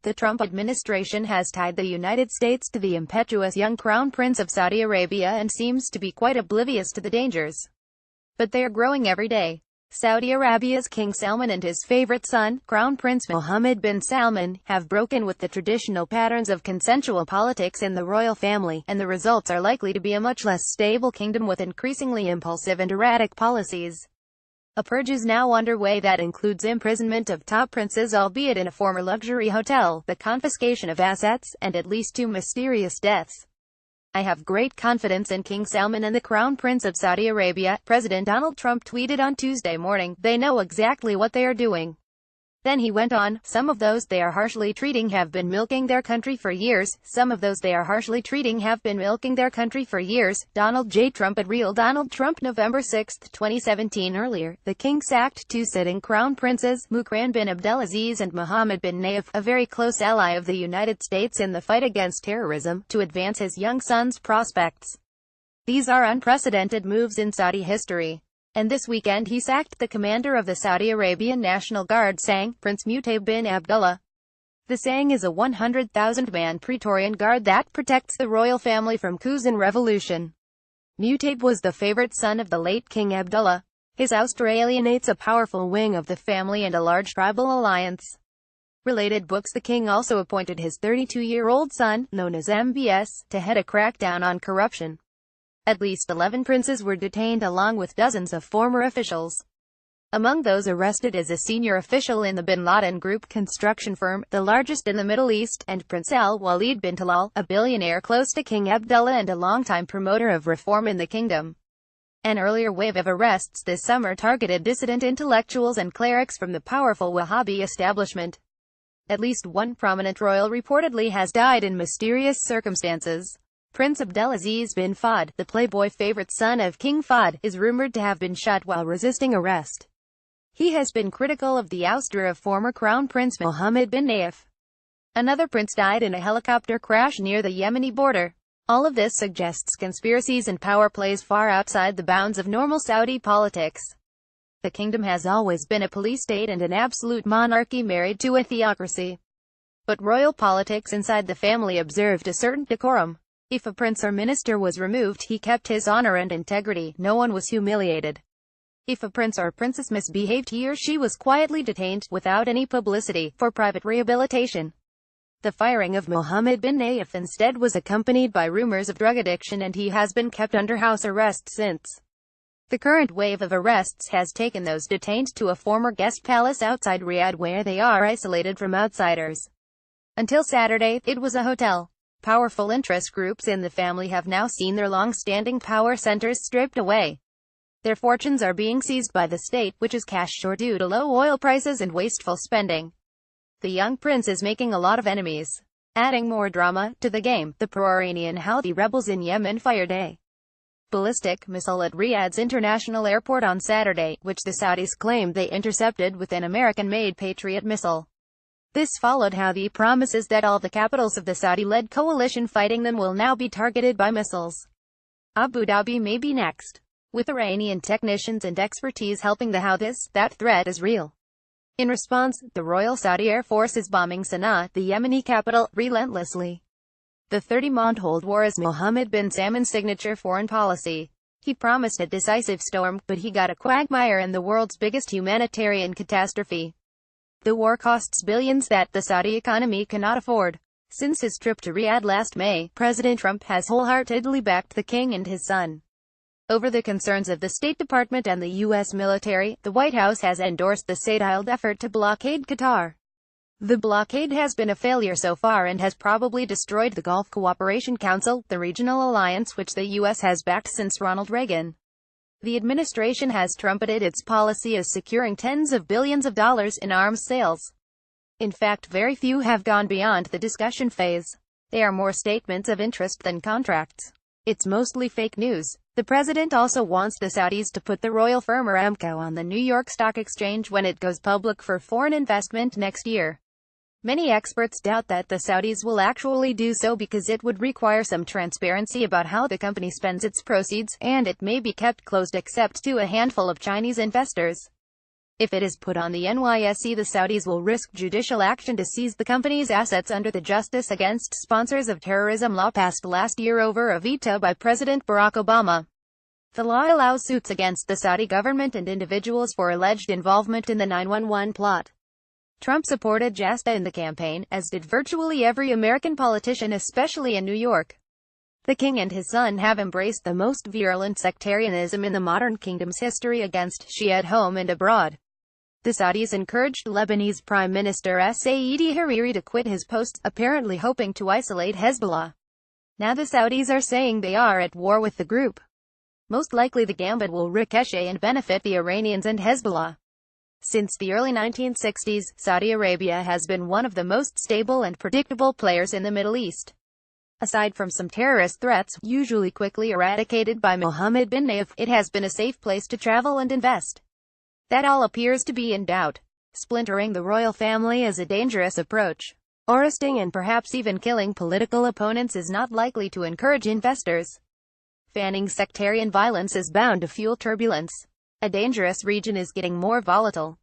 The Trump administration has tied the United States to the impetuous young Crown Prince of Saudi Arabia and seems to be quite oblivious to the dangers. But they are growing every day. Saudi Arabia's King Salman and his favorite son, Crown Prince Mohammed bin Salman, have broken with the traditional patterns of consensual politics in the royal family, and the results are likely to be a much less stable kingdom with increasingly impulsive and erratic policies. A purge is now underway that includes imprisonment of top princes, albeit in a former luxury hotel, the confiscation of assets, and at least 2 mysterious deaths. I have great confidence in King Salman and the Crown Prince of Saudi Arabia, President Donald Trump tweeted on Tuesday morning. They know exactly what they are doing. Then he went on, some of those they are harshly treating have been milking their country for years. Some of those they are harshly treating have been milking their country for years. Donald J. Trump at Real Donald Trump November 6, 2017. Earlier, the king sacked 2 sitting crown princes, Mukran bin Abdulaziz and Mohammed bin Nayef, a very close ally of the United States in the fight against terrorism, to advance his young son's prospects. These are unprecedented moves in Saudi history. And this weekend he sacked the commander of the Saudi Arabian National Guard, Sang, Prince Mutay bin Abdullah. The Sang is a 100,000-man Praetorian Guard that protects the royal family from coups and revolution. Mutay was the favorite son of the late King Abdullah. His ouster alienates a powerful wing of the family and a large tribal alliance. Related books. The king also appointed his 32-year-old son, known as MBS, to head a crackdown on corruption. At least 11 princes were detained along with dozens of former officials. Among those arrested is a senior official in the Bin Laden Group construction firm, the largest in the Middle East, and Prince Al-Walid bin Talal, a billionaire close to King Abdullah and a longtime promoter of reform in the kingdom. An earlier wave of arrests this summer targeted dissident intellectuals and clerics from the powerful Wahhabi establishment. At least 1 prominent royal reportedly has died in mysterious circumstances. Prince Abdulaziz bin Fahd, the Playboy favorite son of King Fahd, is rumored to have been shot while resisting arrest. He has been critical of the ouster of former Crown Prince Mohammed bin Nayef. Another prince died in a helicopter crash near the Yemeni border. All of this suggests conspiracies and power plays far outside the bounds of normal Saudi politics. The kingdom has always been a police state and an absolute monarchy married to a theocracy. But royal politics inside the family observed a certain decorum. If a prince or minister was removed, he kept his honor and integrity. No one was humiliated. If a prince or princess misbehaved, he or she was quietly detained, without any publicity, for private rehabilitation. The firing of Mohammed bin Nayef instead was accompanied by rumors of drug addiction, and he has been kept under house arrest since. The current wave of arrests has taken those detained to a former guest palace outside Riyadh where they are isolated from outsiders. Until Saturday, it was a hotel. Powerful interest groups in the family have now seen their long-standing power centers stripped away. Their fortunes are being seized by the state, which is cash short due to low oil prices and wasteful spending. The young prince is making a lot of enemies. Adding more drama to the game, the pro-Iranian Houthi rebels in Yemen fired a ballistic missile at Riyadh's international airport on Saturday, which the Saudis claimed they intercepted with an American-made Patriot missile. This followed Houthi promises that all the capitals of the Saudi-led coalition fighting them will now be targeted by missiles. Abu Dhabi may be next. With Iranian technicians and expertise helping the Houthis, that threat is real. In response, the Royal Saudi Air Force is bombing Sana'a, the Yemeni capital, relentlessly. The 30-month-old war is Mohammed bin Salman's signature foreign policy. He promised a decisive storm, but he got a quagmire and the world's biggest humanitarian catastrophe. The war costs billions that the Saudi economy cannot afford. Since his trip to Riyadh last May, President Trump has wholeheartedly backed the king and his son. Over the concerns of the State Department and the U.S. military, the White House has endorsed the state-led effort to blockade Qatar. The blockade has been a failure so far and has probably destroyed the Gulf Cooperation Council, the regional alliance which the U.S. has backed since Ronald Reagan. The administration has trumpeted its policy as securing tens of billions of dollars in arms sales. In fact, very few have gone beyond the discussion phase. They are more statements of interest than contracts. It's mostly fake news. The president also wants the Saudis to put the royal firm Aramco on the New York Stock Exchange when it goes public for foreign investment next year. Many experts doubt that the Saudis will actually do so because it would require some transparency about how the company spends its proceeds, and it may be kept closed except to a handful of Chinese investors. If it is put on the NYSE, the Saudis will risk judicial action to seize the company's assets under the Justice Against Sponsors of Terrorism law passed last year over a veto by President Barack Obama. The law allows suits against the Saudi government and individuals for alleged involvement in the 9/11 plot. Trump supported JASTA in the campaign, as did virtually every American politician, especially in New York. The king and his son have embraced the most virulent sectarianism in the modern kingdom's history against Shia at home and abroad. The Saudis encouraged Lebanese Prime Minister Saidi Hariri to quit his post, apparently hoping to isolate Hezbollah. Now the Saudis are saying they are at war with the group. Most likely the gambit will ricochet and benefit the Iranians and Hezbollah. Since the early 1960s, Saudi Arabia has been one of the most stable and predictable players in the Middle East. Aside from some terrorist threats, usually quickly eradicated by Mohammed bin Nayef, it has been a safe place to travel and invest. That all appears to be in doubt. Splintering the royal family is a dangerous approach. Arresting and perhaps even killing political opponents is not likely to encourage investors. Fanning sectarian violence is bound to fuel turbulence. A dangerous region is getting more volatile.